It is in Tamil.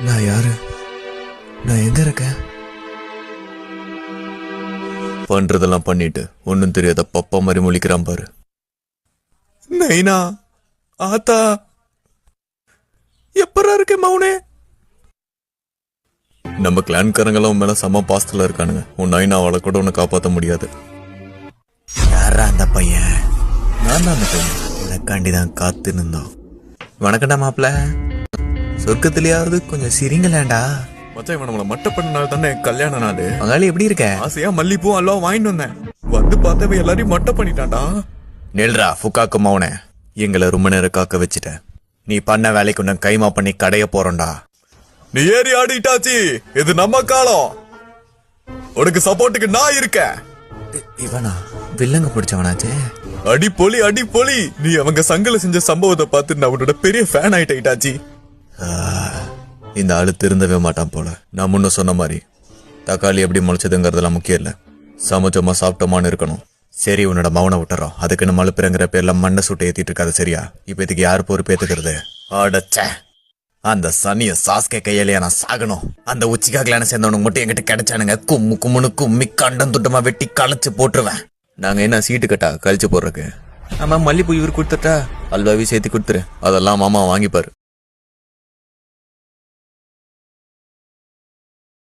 நான் யாரு? நான் எங்க இருக்கேன்? பண்றதெல்லாம் பண்ணிட்டு ஒன்னும் தெரியாத பப்பா மாதிரி முழிக்கிறான் பாரு. நைனா, ஆத்தா, எப்பரா இருக்கே மௌனே? நம்ம கிளான்காரங்கெல்லாம் உன் மேல செம பாஸ்டல இருக்கானுங்க. உன் நைனாவால கூட உன்னை காப்பாற்ற முடியாது. யாரா அந்த பையன்? நான் தான் அந்த பையன். எனக்காண்டிதான் காத்து நின்றோம். வணக்கண்டா மாப்பிள்ள. சொர்க்கத்திலேயாவது கொஞ்சம் சிரிங்கலேண்டா. மச்சான், இவன் நம்மளை மட்ட பண்ண நாள் தானே கல்யாண நாள். அங்காளி எப்படி இருக்க? ஆசையா மல்லிப்பூ எல்லாம் வாங்கிட்டு வந்தேன். வந்து பார்த்தவ எல்லாரையும் மட்ட பண்ணிட்டான்டா. நெல்ரா ஃபுக்காக்கு மௌனே, எங்களை ரொம்ப நேரம் காக்க வச்சுட்ட. நீ பண்ண வேலைக்கு உன்னை கைமா பண்ணி கடைய போறோம்டா. நீ ஏறி ஆடிட்டாச்சி, இது நம்ம காலம். உனக்கு சப்போர்ட்டுக்கு நான் இருக்கேன். இவனா வில்லங்க பிடிச்சவனாச்சே. அடி பொலி அடி பொலி. நீ அவங்க சங்கல செஞ்ச சம்பவத்தை பார்த்து நான் உன்னோட பெரிய ஃபேன் ஆயிட்டாச்சி. இந்த ஆளு திருந்தவே மாட்டான் போல. நான் முன்ன சொன்ன மாதிரி தக்காளி எப்படி முளைச்சதுங்கிறதெல்லாம் முக்கியம் இல்ல, சமைச்சோமா சாப்பிட்டோமான்னு இருக்கணும். சரி, உன்னோட மௌனை விட்டுறோம். அதுக்குன்னு மழுப்புறங்கிற பேர்ல மண்ணை சுட்டு ஏத்திட்டு இருக்காது, சரியா? இப்ப இதுக்கு யார் பொறுப்பு ஏத்துக்கிறது? அடச்ச, அந்த சனிய சாஸ்கே கையிலேயே நான் சாகணும். அந்த உச்சிகா கிளான சேர்ந்தவனுக்கு மட்டும் என்கிட்ட கிடைச்சானுங்க, கும்மு கும்முன்னு கும்மி கண்டம் துட்டமா வெட்டி களைச்சு போட்டுருவேன். நாங்க என்ன சீட்டு கட்டா கழிச்சு போடுறக்கு? ஆமா, மல்லிப்பூ இவர் கொடுத்துட்டா அல்வாவி சேர்த்து கொடுத்துரு. அதெல்லாம் மாமா வாங்கிப்பாரு.